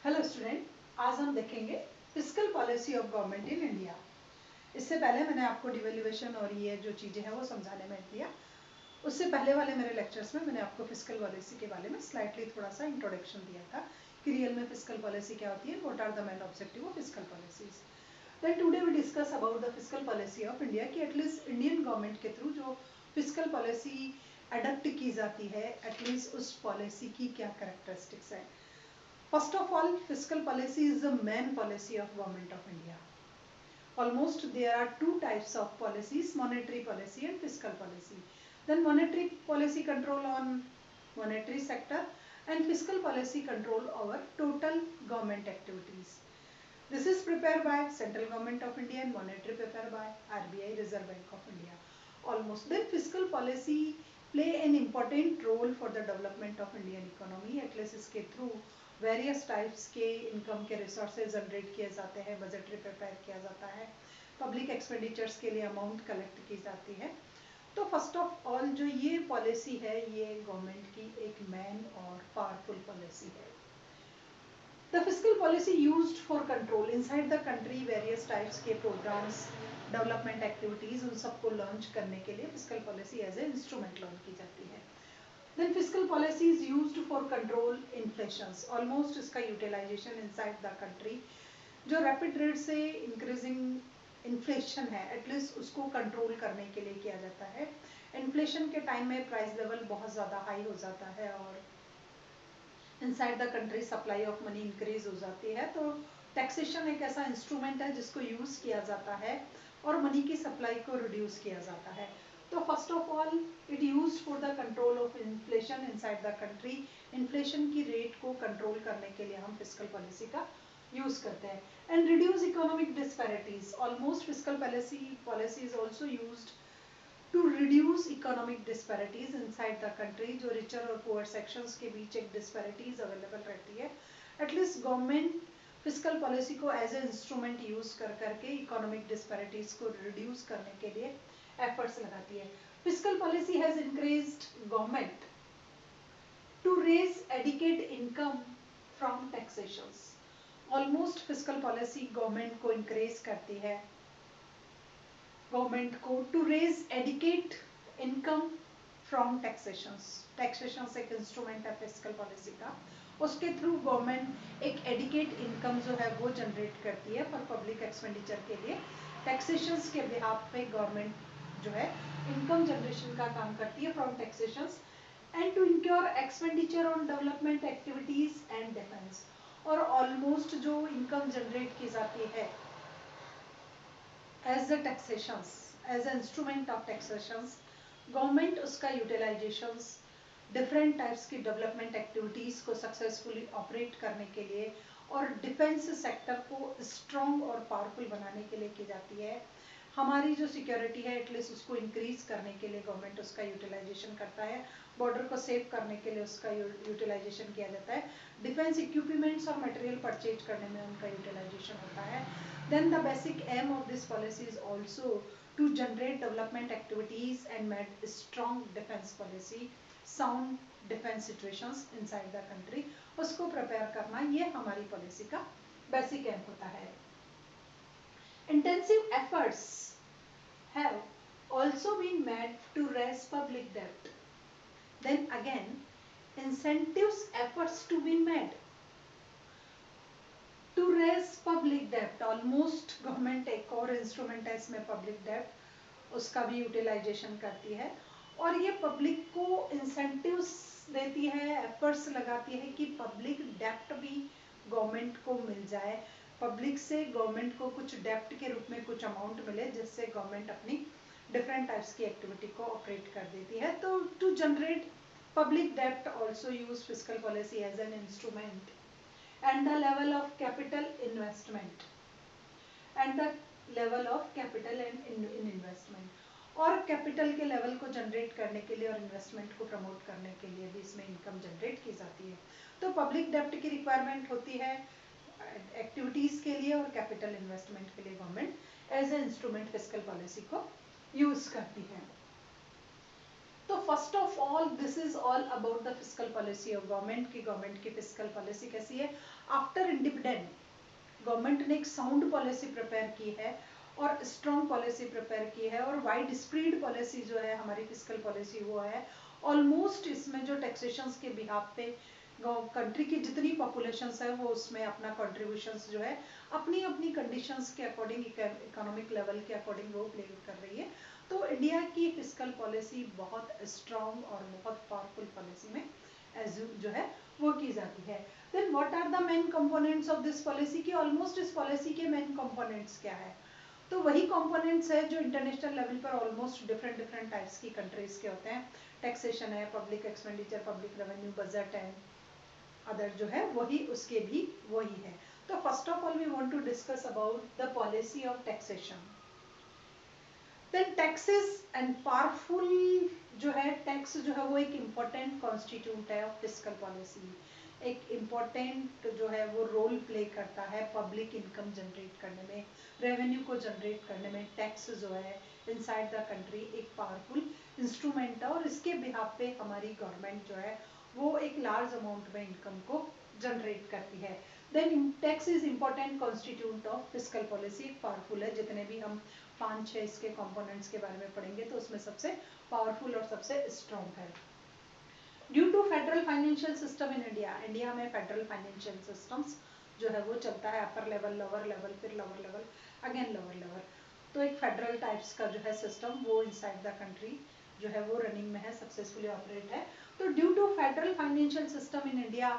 Hello student, आज हम देखेंगे fiscal policy of government in India. इससे पहले मैंने आपको डिवेल्यूएशन और ये जो चीज़ें हैं वो समझाने में दिया। उससे पहले वाले मेरे लेक्चर्स में मैंने आपको फिस्कल पॉलिसी के बारे में स्लाइटली थोड़ा सा इंट्रोडक्शन दिया था कि रियल में फिस्कल पॉलिसी क्या होती है, what are the main objective of fiscal policies. Then today we discuss about the fiscal policy of India कि एटलीस्ट इंडियन गवर्नमेंट के थ्रू जो फिस्कल पॉलिसी अडॉप्ट की जाती है, एटलीस्ट उस पॉलिसी की क्या कैरेक्टरिस्टिक्स है। First of all, fiscal policy is the main policy of Government of India. Almost there are two types of policies, monetary policy and fiscal policy. Then monetary policy control on monetary sector and fiscal policy control over total government activities. This is prepared by Central Government of India and monetary prepared by RBI, Reserve Bank of India. Almost. Then fiscal policy play an important role for the development of Indian economy. At least इसके through various types के income के resources generate किए जाते हैं, budget prepare किया जाता है, public expenditures के लिए अमाउंट कलेक्ट की जाती है। तो फर्स्ट ऑफ ऑल जो ये पॉलिसी है ये गवर्नमेंट की एक मेन और पावरफुल पॉलिसी है। The fiscal policy used for control inside the country various types के प्रोग्राम्स, डेवलपमेंट एक्टिविटीज, उन सबको लॉन्च करने के लिए fiscal policy as a instrument launch की जाती है। Then fiscal policy is used for control inflations. Almost इसका utilization inside the country जो rapid rate से increasing inflation है एटलीस्ट उसको कंट्रोल करने के लिए किया जाता है। इन्फ्लेशन के टाइम में प्राइस लेवल बहुत ज़्यादा हाई हो जाता है और inside the country supply of money increase हो जाती है। तो टैक्सेशन एक ऐसा इंस्ट्रूमेंट है जिसको यूज़ किया जाता है और मनी की सप्लाई को रिड्यूस किया जाता है। तो first of all it use for the control of inflation inside the country. Inflation की रेट को कंट्रोल करने के लिए हम फिस्कल पॉलिसी का यूज करते हैं। And reduce economic disparities. Almost fiscal policy is also used to reduce economic disparities inside the country. जो रिचर और पुअर सेक्शंस के बीच एक डिस्पैरिटीज अवेलेबल रहती है, एटलीस्ट गवर्नमेंट फिस्कल पॉलिसी को एज ए इंस्ट्रूमेंट यूज कर करके इकोनॉमिक डिस्पैरिटीज को रिड्यूस करने के लिए एफर्ट्स लगाती है। Fiscal policy has increased government to raise adequate income from taxations. Almost fiscal policy government को इंक्रीज करती है, गवर्नमेंट को to raise adequate income from taxations. Taxations एक इंस्ट्रूमेंट है फिस्कल पॉलिसी का, उसके थ्रू गवर्नमेंट एक एडिकेट इनकम जो है वो जनरेट करती है फॉर पब्लिक एक्सपेंडिचर के लिए। टैक्सेशंस के बिहाफ पे गवर्नमेंट जो है इनकम जनरेशन का काम करती है from taxations and to incur expenditure on development activities and defence. और ऑलमोस्ट जो इनकम जनरेट की जाती है as the taxations, as a instrument of taxations, government उसका यूटिलाइजेशंस डिफरेंट टाइप्स की डेवलपमेंट एक्टिविटीज को सक्सेसफुली ऑपरेट करने के लिए और डिफेंस सेक्टर को स्ट्रॉन्ग और पावरफुल बनाने के लिए की जाती है। हमारी जो सिक्योरिटी है एटलीस्ट उसको इंक्रीज करने के लिए गवर्नमेंट उसका यूटिलाइजेशन करता है, बॉर्डर को सेव करने के लिए उसका यूटिलाइजेशन किया जाता है, डिफेंस इक्विपमेंट्स और मटेरियल परचेज करने में उनका यूटिलाइजेशन होता है। Then the basic aim of this policy is also to generate development activities and made strong defence policy, sound defence situations inside the country, उसको प्रिपेयर करना ये हमारी पॉलिसी का बेसिक एम होता है। Intensive efforts have also been made to raise public debt. Then again, incentives efforts to be made to raise public debt. Almost government एक और instrument है इसमें पब्लिक डेब्ट, उसका भी यूटिलाइजेशन करती है और ये पब्लिक को इंसेंटिव्स देती है, एफर्ट्स लगाती है कि पब्लिक डेब्ट भी गवर्नमेंट को मिल जाए, पब्लिक से गवर्नमेंट को कुछ डेब्ट के रूप में कुछ अमाउंट मिले जिससे गवर्नमेंट अपनी डिफरेंट टाइप्स की एक्टिविटी को ऑपरेट कर देती है। तो टू जनरेट पब्लिक डेब्ट also use fiscal policy as an instrument and the level of capital investment and the level of capital and in investment। और कैपिटल के लेवल को जनरेट करने के लिए और इन्वेस्टमेंट को प्रमोट करने के लिए भी इसमें इनकम जनरेट की जाती है। तो पब्लिक डेब्ट की रिक्वायरमेंट होती है एक्टिविटीज के लिए और कैपिटल इन्वेस्टमेंट के लिए government as a instrument fiscal policy को यूज करती है। तो first of all this is all about the fiscal policy of government की फिस्कल पॉलिसी कैसी है। आफ्टर इंडिपेंडेंट गवर्नमेंट ने एक साउंड पॉलिसी प्रिपेयर की है और स्ट्रॉन्ग पॉलिसी प्रिपेयर की है, और वाइड स्प्रेड पॉलिसी जो है हमारी फिस्कल पॉलिसी वो है। ऑलमोस्ट इसमें जो टैक्सेशन के बिहाफ पे कंट्री की जितनी पॉपुलेशन है वो उसमें अपना कंट्रीब्यूशन जो है अपनी अपनी कंडीशंस के अकॉर्डिंग, इकोनॉमिक लेवल के अकॉर्डिंग वो प्ले कर रही है। तो इंडिया की फिस्कल पॉलिसी बहुत स्ट्रॉन्ग और बहुत पावरफुल पॉलिसी में जो है वो की जाती है। Then what are the main components of this policy की ऑलमोस्ट इस पॉलिसी के मेन कंपोनेंट्स क्या है, तो वही कंपोनेंट्स है जो इंटरनेशनल लेवल पर ऑलमोस्ट डिफरेंट डिफरेंट टाइप्स की कंट्रीज के होते हैं। टैक्सेशन है, public expenditure, public revenue, budget है, अदर जो है वही उसके भी वही है। तो first of all we want to discuss about the policy of taxation. Then taxes and powerful जो है, टैक्स जो है वो एक इम्पोर्टेंट कॉन्स्टिट्यूट है ऑफ फिस्कल पॉलिसी, एक इम्पोर्टेंट जो है वो रोल प्ले करता है पब्लिक इनकम जनरेट करने में, रेवेन्यू को जनरेट करने में। टैक्स जो है इनसाइड द कंट्री एक पावरफुल इंस्ट्रूमेंट है, और इसके बिहाफ पे हमारी गवर्नमेंट जो है वो एक लार्ज अमाउंट में इनकम को जनरेट करती है। Then tax is important constitute of fiscal policy, एक पावरफुल है। जितने भी हम 5-6 इसके कंपोनेंट्स के बारे में पढ़ेंगे तो उसमें सबसे पावरफुल और सबसे स्ट्रॉन्ग है। Due to federal financial system in India, India में फेडरल फाइनेंशियल सिस्टम्स जो है वो चलता है, अपर लेवल, लोअर लेवल, फिर lower level, again lower level. तो एक फेडरल टाइप्स का जो है सिस्टम वो इनसाइड द कंट्री जो है वो रनिंग में है, सक्सेसफुली ऑपरेट है। तो due to federal financial system in India,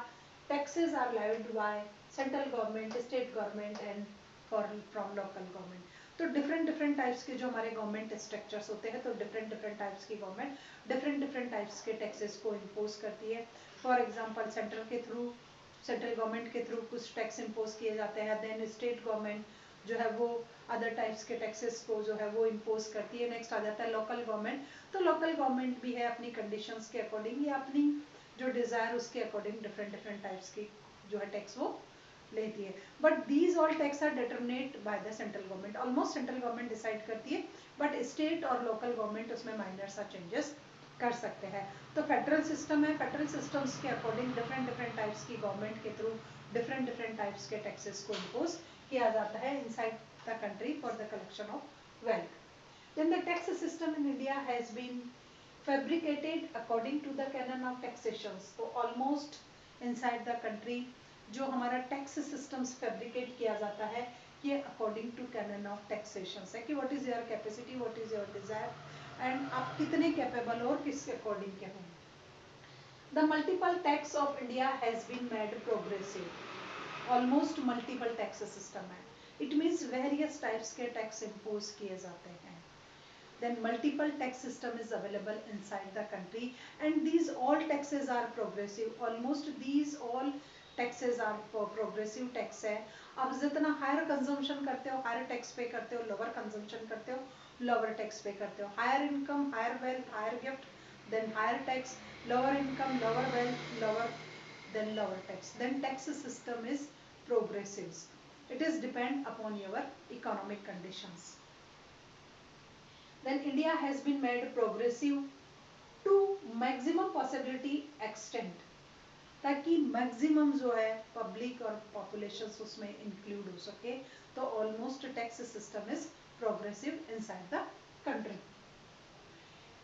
taxes are levied by central government, state government and from local government. तो डिफरेंट डिफरेंट टाइप्स के जो हमारे गवर्नमेंट स्ट्रक्चर्स होते हैं, तो डिफरेंट डिफरेंट टाइप्स की गवर्नमेंट डिफरेंट डिफरेंट टाइप्स के taxes को इम्पोज करती है। फॉर एग्जांपल सेंट्रल के थ्रू, सेंट्रल गवर्नमेंट के थ्रू कुछ टैक्स इम्पोज किए जाते हैं। देन स्टेट गवर्नमेंट जो है वो अदर टाइप्स के टैक्सेस को जो है वो इम्पोज करती है। नेक्स्ट आ जाता है लोकल गवर्नमेंट। तो लोकल गवर्नमेंट भी है अपनी कंडीशंस के अकॉर्डिंग या अपनी जो डिजायर उसके अकॉर्डिंग डिफरेंट डिफरेंट टाइप्स की जो है टैक्स वो लेती है। But these all tax are determinate by the central government, almost central government decide करती है, बट स्टेट और लोकल गवर्नमेंट उसमें माइनर सा चेंजेस कर सकते हैं। तो फेडरल सिस्टम है, फेडरल सिस्टम्स के अकॉर्डिंग डिफरेंट डिफरेंट टाइप्स की गवर्नमेंट के थ्रू डिफरेंट डिफरेंट टाइप्स के टैक्सेस को इम्पोज किया जाता है inside the country for the collection of wealth. Then the tax system in India has been fabricated according to the canon of taxations. तो almost inside the country जो हमारा tax systems fabricate किया जाता है ये according to canon of taxation है कि what is your capacity, what is your desire and आप कितने कैपेबल और किसके अकॉर्डिंग के हों। The multiple tax of India has been made progressive, almost multiple tax system है, इट मीन्स वेरियस टाइप्स के टैक्स इम्पोज किए जाते हैं। Then multiple tax system is available inside the country and these all taxes are progressive, almost these all taxes are progressive tax है। आप जितना higher consumption करते हो हायर टैक्स पे करते हो, लोअर कंजम्पशन करते हो लोअर टैक्स पे करते हो, higher income higher wealth higher gift then higher tax, lower income lower wealth lower then lower tax, then tax system is progressive, it is depend upon your economic conditions. Then India has been made progressive to maximum possibility extent, ताकि maximum जो है public और population उसमें include हो सके। तो almost tax system is progressive inside the country.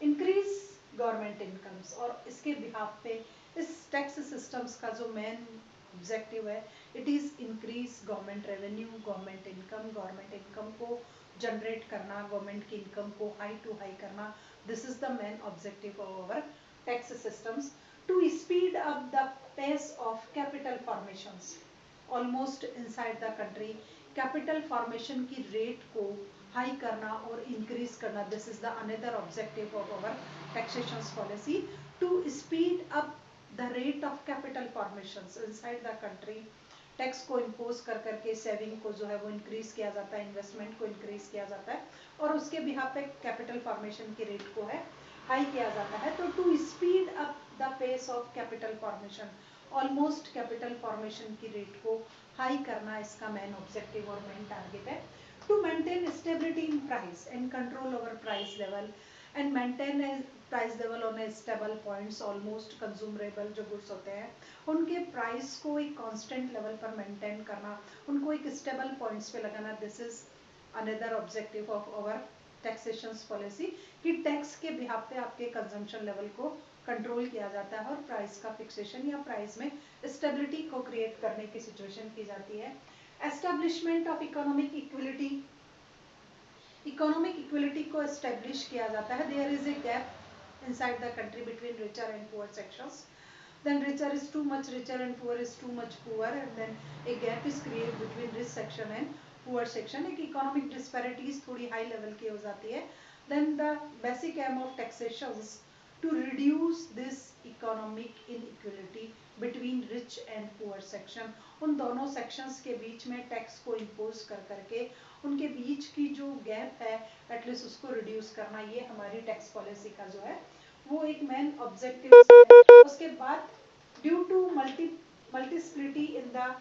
Increase government incomes, और इसके बिहाफ पे इस टैक्स सिस्टम्स का जो मेन ऑब्जेक्टिव है it is increase government revenue, government income को जनरेट करना, गवर्नमेंट की इनकम को हाई टू हाई करना। This is the main objective of our tax systems to speed up the pace of capital formations, almost inside the country capital formation की rate को high करना और increase करना। This is the another objective of our taxation policy to speed up the rate of capital formations inside the country. Tax को impose कर करके saving को जो है वो इंक्रीज किया जाता है, इन्वेस्टमेंट को इंक्रीज किया जाता है, और उसके बिहाफ पे कैपिटल फॉर्मेशन की रेट को है हाई किया जाता है। तो to speed up the pace of capital formation, almost capital formation की रेट को हाई करना इसका मेन ऑब्जेक्टिव और मेन टारगेट है। To maintain stability in price and control over price level, and maintain a price level on a stable points. Almost consumable जो goods होते हैं उनके प्राइस को एक कांस्टेंट लेवल पर मेंटेन करना, उनको एक स्टेबल पॉइंट्स पे लगाना। This is another objective of our taxation policy कि टैक्स के बिहाफ पे आपके कंजम्पशन लेवल को कंट्रोल किया जाता है और प्राइस का फिक्सेशन या प्राइस में स्टेबिलिटी को क्रिएट करने की सिचुएशन की जाती है। Establishment of economic equality, economic equality को एस्टेब्लिश किया जाता है। There is a gap inside the country between richer and poor sections, then richer is too much richer and poor is too much poor, and then a gap is created between rich section and poor section। एक economic disparities थोड़ी high level की हो जाती है। then the basic aim of taxations to reduce this economic inequality between rich and poor section। उन दोनों sections के बीच में टैक्स को impose कर करके उनके बीच की जो गैप है एटलीस्ट उसको रिड्यूस करना, ये हमारी टैक्स पॉलिसी का जो है वो एक मेन ऑब्जेक्टिव है। उसके बाद due to multiplicity in the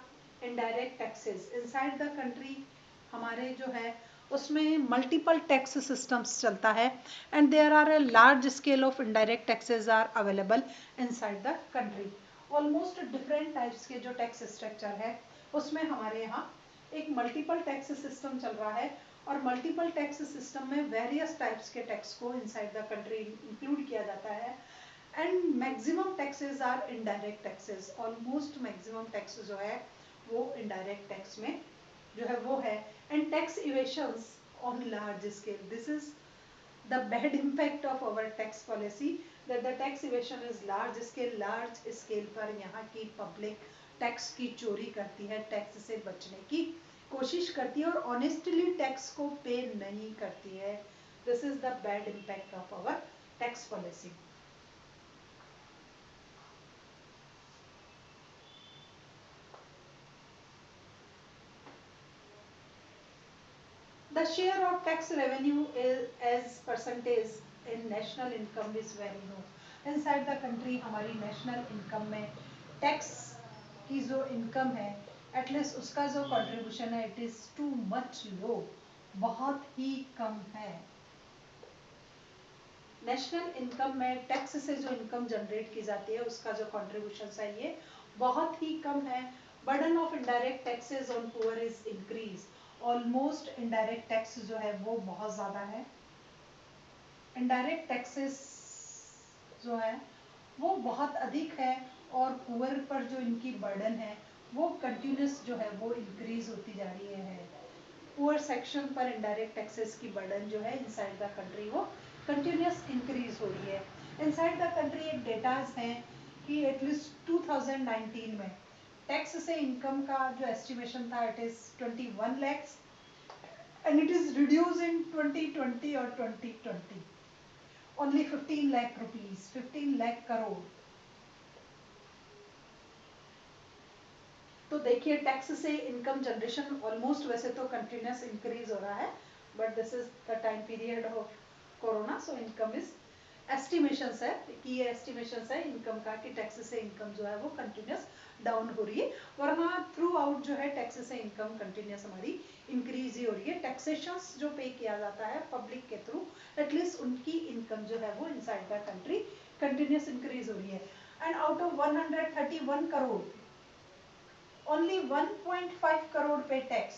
indirect taxes inside the country, हमारे जो है उसमें मल्टीपल टैक्स सिस्टम्स चलता है and there are a large scale of indirect taxes are available inside the country. Almost different types के जो टैक्स स्ट्रक्चर है उसमें हमारे यहाँ एक मल्टीपल टैक्स सिस्टम चल रहा है और मल्टीपल टैक्स सिस्टम में वेरियस टाइप्स के टैक्स को इनसाइड द कंट्री इंक्लूड किया जाता है and maximum taxes are indirect taxes. Almost maximum tax जो है वो इनडायरेक्ट टैक्स में जो है वो है। And tax evasions on large scale, this is the bad impact of our tax policy that the tax evasion is large scale पर यहाँ की पब्लिक टैक्स की चोरी करती है, टैक्स से बचने की कोशिश करती है और ऑनेस्टली टैक्स को पे नहीं करती है। This is the bad impact of our tax policy. The share of tax revenue is as percentage in national income is very low। Inside the country हमारी national income में टैक्स की जो income है एटलीस्ट उसका जो contribution है it is too much लो, बहुत ही कम है। नेशनल इनकम में टैक्स से जो इनकम जनरेट की जाती है उसका जो कंट्रीब्यूशन है ये बहुत ही कम है। Burden of indirect taxes on poor is increase. Almost indirect tax जो है वो बहुत ज़्यादा है। इनडायरेक्ट टैक्सेस जो है वो बहुत अधिक है और पुअर पर जो इनकी बर्डन है वो कंटिन्यूस जो है वो इंक्रीज होती जा रही है। पुअर सेक्शन पर इनडायरेक्ट टैक्सेस की बर्डन जो है इनसाइड द कंट्री वो कंटिन्यूस इंक्रीज हो रही है। इनसाइड द कंट्री एक डेटाज हैं कि एटलीस्ट 2019 में टैक्स से इनकम का जो एस्टिमेशन था it is 21 lakhs and it is reduce in 2020 और 2020 ओनली 15 लाख रुपीज, 15 लाख करोड़। तो देखिए टैक्स से इनकम जनरेशन ऑलमोस्ट वैसे तो कंटिन्यूस इंक्रीज हो रहा है but this is the time period of corona so income is estimations है कि ये एस्टिमेशंस है इनकम का कि टैक्स से इनकम जो है वो कंटिन्यूस डाउन हो रही है, वरना थ्रू आउट जो है टैक्स से इनकम कंटिन्यूस हमारी इंक्रीज ही हो रही है। टैक्सेशंस जो पे किया जाता है पब्लिक के थ्रू एटलीस्ट उनकी इनकम जो है वो inside the country continuous increase हो रही है। And out of 131 crore only 1.5 crore pay tax,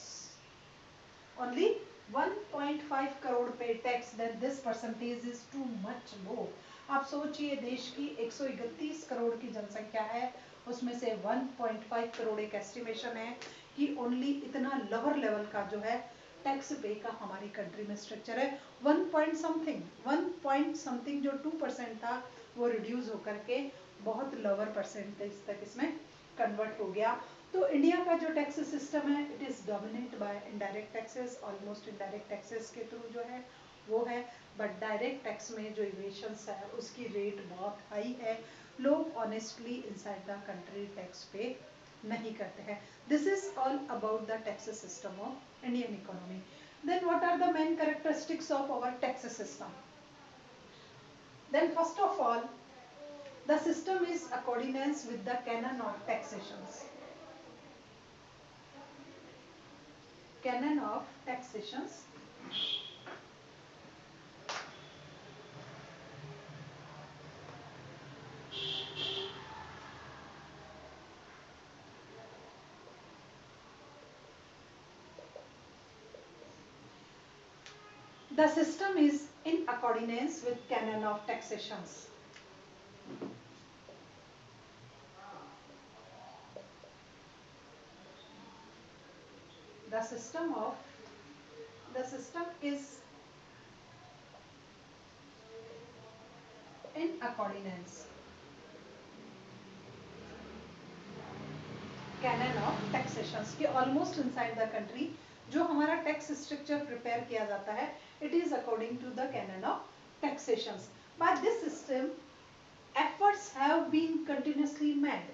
only 1.5 crore pay tax, then this percentage is too much low। आप सोचिए देश की 131 करोड़ की जनसंख्या है उसमें से 1.5 करोड़ एक एस्टिमेशन है कि ओनली इतना लोअर लेवल का जो है टैक्स पे का हमारी कंट्री में स्ट्रक्चर है। 1 समथिंग जो 2% था वो रिड्यूस होकर के बहुत लोअर परसेंटेज तक इसमें कन्वर्ट हो गया। तो इंडिया का जो टैक्स सिस्टम है it is dominate by indirect taxes. Almost indirect taxes के थ्रू जो है वो है, बट डायरेक्ट टैक्स में जो इवेशंस है उसकी रेट बहुत हाई है। लोग honestly inside the country tax pay नहीं करते हैं। This is all about the tax system of Indian economy. Then what are the main characteristics of our tax system? Then first of all the system is accordance with the canon of taxations, canon of taxations The system is in accordance with canon of taxations. The system is in accordance canon of taxations कि almost inside the country जो हमारा tax structure prepare किया जाता है it is according to the canon of taxations. By this system efforts have been continuously made.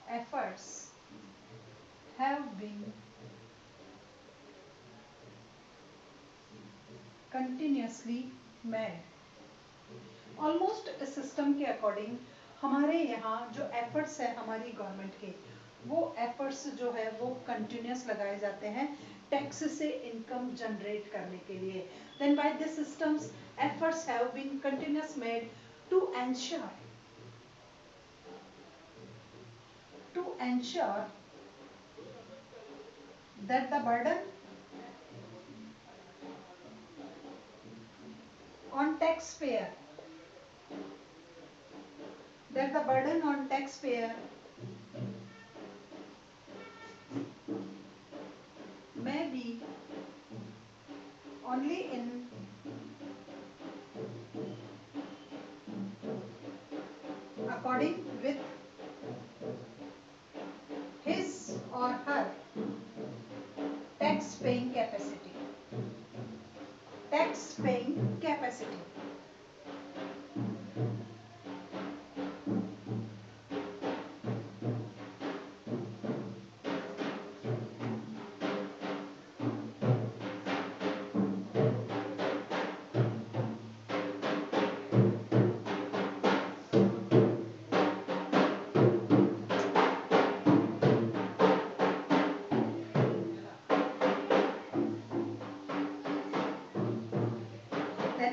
Efforts have been continuously made. Almost इस system के according हमारे यहाँ जो एफर्ट्स है हमारी गवर्नमेंट के वो एफर्ट्स जो है वो कंटिन्यूस लगाए जाते हैं टैक्स से इनकम जनरेट करने के लिए. Then by this systems efforts have been continuous made to ensure that the burden on taxpayer may be only in according with his or her tax paying capacity.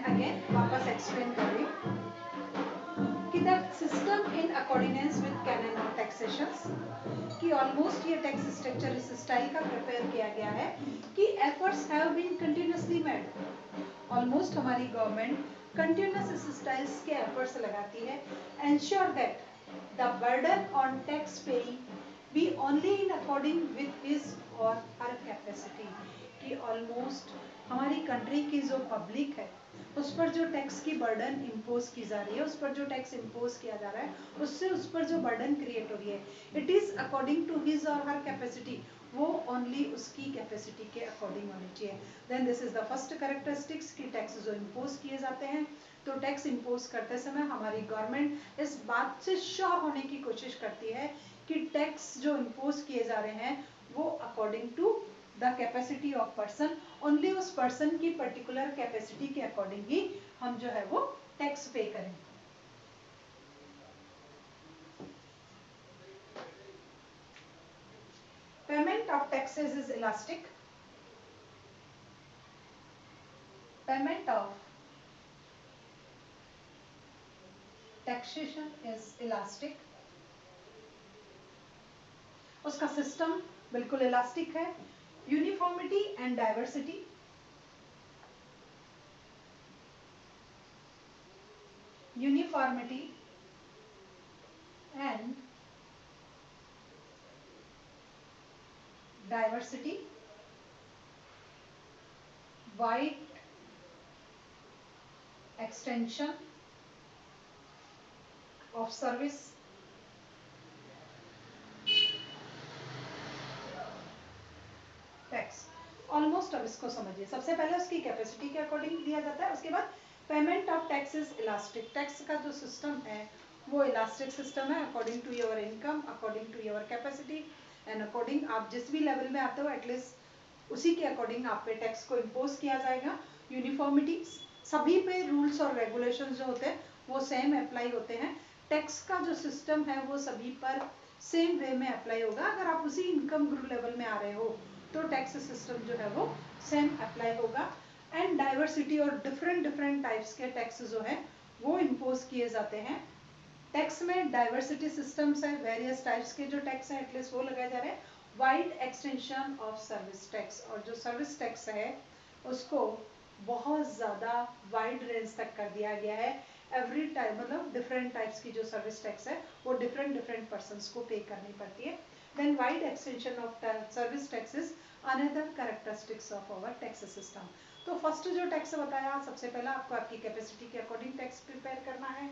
Again वापस explain कर रही हूँ कि that system in accordance with canon of taxations कि almost ये tax structure इस style का prepare किया गया है कि efforts have been continuously made. Almost हमारी गवर्नमेंट कंटिन्यूस इस स्टाइल्स के एफर्ट्स लगाती है ensure that the burden on tax paying be only in according with his और हर कैपेसिटी कि ऑलमोस्ट हमारी कंट्री की जो पब्लिक है उस पर जो टैक्स की बर्डन इम्पोज की जा रही है, उस पर जो टैक्स इम्पोज किया जा रहा है, उससे उस पर जो बर्डन क्रिएट हो रही है, it is according to his और हर कैपेसिटी, वो ओनली उसकी कैपेसिटी के अकॉर्डिंग होनी चाहिए. Then this is the first characteristics कि टैक्स जो इम्पोज किए जाते हैं तो टैक्स इम्पोज करते समय हमारी गवर्नमेंट इस बात से श्योर होने की कोशिश करती है कि टैक्स जो इम्पोज किए जा रहे हैं वो according to the capacity of person, only उस पर्सन की पर्टिकुलर कैपेसिटी के अकॉर्डिंग ही हम जो है वो टैक्स पे करें. Payment of taxes is elastic. Payment of taxation is elastic. उसका सिस्टम बिल्कुल इलास्टिक है. Uniformity and diversity. Uniformity and diversity. Wide extension of service. Tax almost अब इसको समझिए. सबसे पहले उसकी कैपेसिटी के अकॉर्डिंग दिया जाता है. उसके बाद payment of tax is elastic. Tax का जो सिस्टम है वो इलास्टिक सिस्टम है according to your income, according to your capacity and according आप जिस भी लेवल में आते हो एटलीस्ट उसी के अकॉर्डिंग आप पे टैक्स को इम्पोज किया जाएगा. यूनिफॉर्मिटी, सभी पे रूल्स और रेगुलेशन जो होते हैं वो सेम अप्लाई होते हैं. टैक्स का जो सिस्टम है वो सभी पर सेम वे में अप्लाई होगा. अगर आप उसी इनकम ग्रुप लेवल में आ रहे हो तो टैक्स सिस्टम जो है वो सेम अप्लाई होगा. एंड डाइवर्सिटी और डिफरेंट टाइप्स के टैक्स जो है वो इम्पोज किए जाते हैं. टैक्स में डाइवर्सिटी सिस्टम्स है, वेरियस टाइप्स के जो टैक्स हैं एटलीस्ट वो लगाए जा रहे हैं. Wide extension of service tax, और जो सर्विस टैक्स है उसको बहुत ज़्यादा वाइड रेंज तक कर दिया गया है। एवरी टाइप मतलब डिफरेंट टाइप्स की जो सर्विस टैक्स है वो डिफरेंट डिफरेंट पर्सनस को पे करनी पड़ती है। Then wide extension of service taxes another characteristics of our tax system. तो फर्स्ट जो टैक्स बताया, सबसे पहला आपको आपकी कैपेसिटी के अकॉर्डिंग टैक्स प्रिपेयर करना है।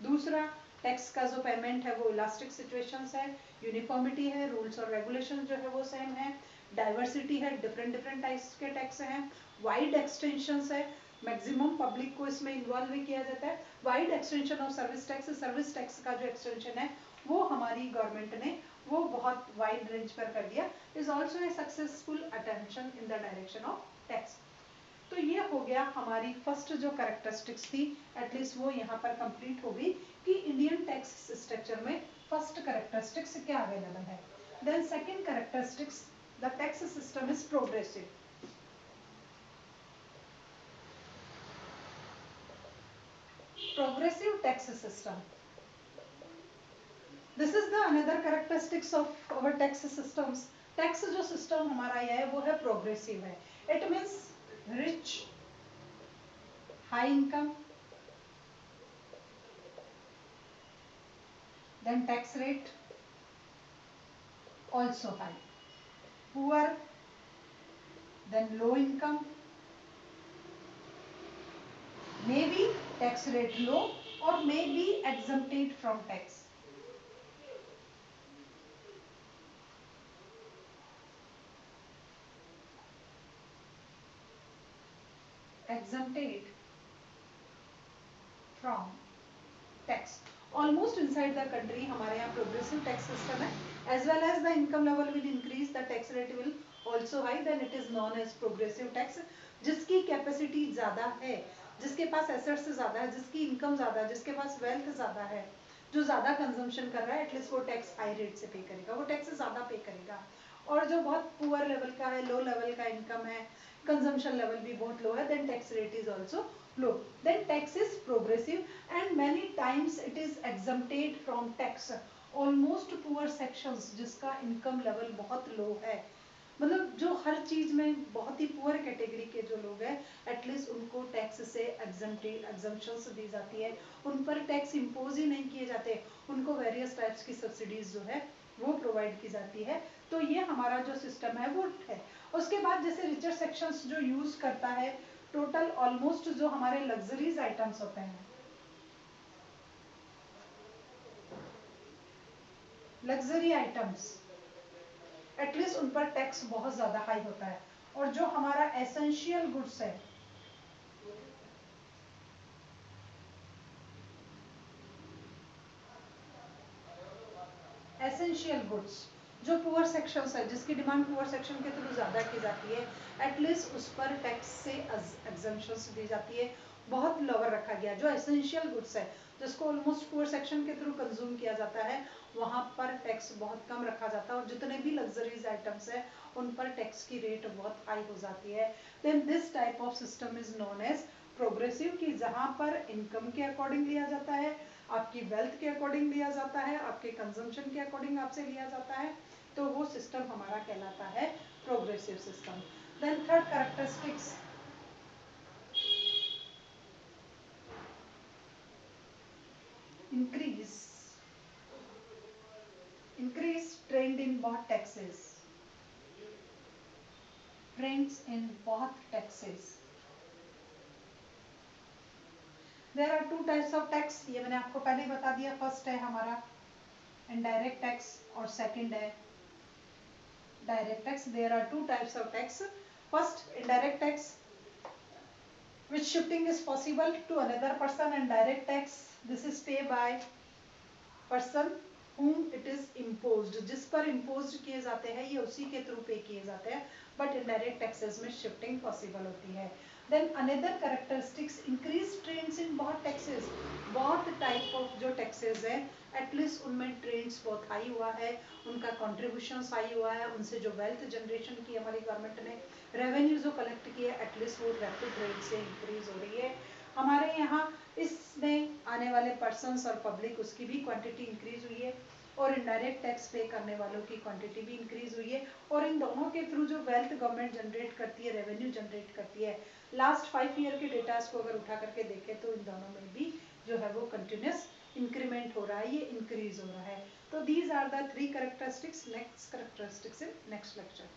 दूसरा, टैक्स का जो पेमेंट है वो इलास्टिक सिचुएशंस है, यूनिफॉर्मिटी है, रूल्स और रेगुलेशन जो है वो सेम है, डाइवर्सिटी है, डिफरेंट डिफरेंट टाइप्स के टैक्स हैं, वाइड एक्सटेंशंस है, मैक्सिमम पब्लिक को इसमें इन्वॉल्व भी किया जाता है। Wide extension of service tax का जो एक्सटेंशन है वो हमारी गवर्नमेंट ने वो बहुत वाइड रेंज पर कर दिया। Is also a successful attention in the direction of tax. तो ये हो गया हमारी फर्स्ट जो कैरेक्टरिस्टिक्स थी, एटलीस्ट वो यहाँ पर कंप्लीट हो गई कि इंडियन टैक्स स्ट्रक्चर में फर्स्ट कैरेक्टरिस्टिक्स क्या अवेलेबल है। Then second characteristics, the tax system is progressive. Progressive tax system, this is the another characteristics of our tax systems. Tax जो सिस्टम हमारा ये है वो है प्रोग्रेसिव है। It means rich, high income, then tax rate also high, poor, then low income, maybe tax rate low or may be exempted from tax. Exempted from tax. Almost inside the country हमारे यहाँ progressive tax system है, as well as the income level will increase, the tax rate will also high, then it is known as progressive tax. जिसकी capacity ज़्यादा है, जिसके पास assets ज़्यादा है, जिसकी इनकम ज़्यादा है, जिसके पास वेल्थ ज़्यादा है, जो ज़्यादा कंजम्पशन कर रहा है, एटलीस्ट वो टैक्स हाई रेट से पे करेगा, वो टैक्स ज़्यादा पे करेगा। और जो बहुत पुअर लेवल का है, लो लेवल का इनकम है, कंजम्पशन लेवल भी बहुत लो है, then tax rate is also low. Then tax is progressive and many times it is exempted from tax. Almost poor sections जिसका income level बहुत low है, मतलब जो हर चीज में बहुत ही पुअर कैटेगरी के जो लोग हैं, एटलीस्ट उनको टैक्स से एग्जम्पशंस दी जाती है, उन पर टैक्स इम्पोज ही नहीं किए जाते, उनको वेरियस टाइप्स की सब्सिडीज जो है वो प्रोवाइड की जाती है। तो ये हमारा जो सिस्टम है वो है। उसके बाद जैसे रिचर सेक्शंस जो यूज करता है, टोटल ऑलमोस्ट जो हमारे लग्जरीज आइटम्स होते हैं, लग्जरी आइटम्स, एटलीस्ट उन पर टैक्स बहुत ज्यादा हाई होता है। और जो हमारा एसेंशियल गुड्स है, एसेंशियल गुड्स जो पुअर सेक्शंस है, जिसकी डिमांड पुअर सेक्शन के थ्रू ज़्यादा की जाती है, एटलीस्ट उस पर टैक्स से एग्जम्पशंस दी जाती है, बहुत लोअर रखा गया। जो एसेंशियल गुड्स है, जिसको ऑलमोस्ट पुअर सेक्शन के थ्रू कंज्यूम किया जाता है, वहाँ पर टैक्स बहुत कम रखा जाता है, और जितने भी लग्जरीज आइटम्स है उन पर टैक्स की रेट बहुत हाई हो जाती है। Then this type of system is known as progressive, कि जहाँ पर इनकम के अकॉर्डिंग लिया जाता है, आपकी वेल्थ के अकॉर्डिंग लिया जाता है, आपके कंजम्पशन के अकॉर्डिंग आपसे लिया जाता है, तो वो सिस्टम हमारा कहलाता है progressive system. Then third characteristics, increase increase trend in बहुत टैक्सेस, ट्रेंड्स इन बहुत taxes. There are two types of tax, ये मैंने आपको पहले ही बता दिया। फर्स्ट है हमारा इनडायरेक्ट टैक्स और सेकंड है direct tax. There are two types of tax. First, indirect tax, which shifting is possible to another person, and direct tax, this is paid by person whom it is imposed, जिस पर imposed किए जाते हैं ये उसी के through पे किए जाते हैं, बट इनडायरेक्ट टैक्सेस में शिफ्टिंग पॉसिबल होती है। Then another characteristics, increase trends in बहुत टैक्सेस, बहुत टाइप ऑफ जो टैक्सेस हैं, एटलीस्ट उनमें ट्रेंड्स बहुत हाई हुआ है, उनका कॉन्ट्रीब्यूशन हाई हुआ है, उनसे जो वेल्थ जनरेशन की हमारी गवर्नमेंट ने रेवेन्यू जो कलेक्ट किया है, एटलीस्ट वो रैपिड रेट से इंक्रीज हो रही है। हमारे यहाँ इसमें आने वाले पर्सन्स और पब्लिक, उसकी भी क्वांटिटी इंक्रीज हुई है। और इनडायरेक्ट टैक्स पे करने वालों की क्वांटिटी भी इंक्रीज हुई है। और इन दोनों के थ्रू जो वेल्थ गवर्नमेंट जनरेट करती है, रेवेन्यू जनरेट करती है, लास्ट 5 ईयर के डेटास को अगर उठा करके देखें तो इन दोनों में भी जो है वो कंटिन्यूस इंक्रीमेंट हो रहा है, ये इंक्रीज हो रहा है। तो these are the 3 characteristics, next characteristics in next lecture.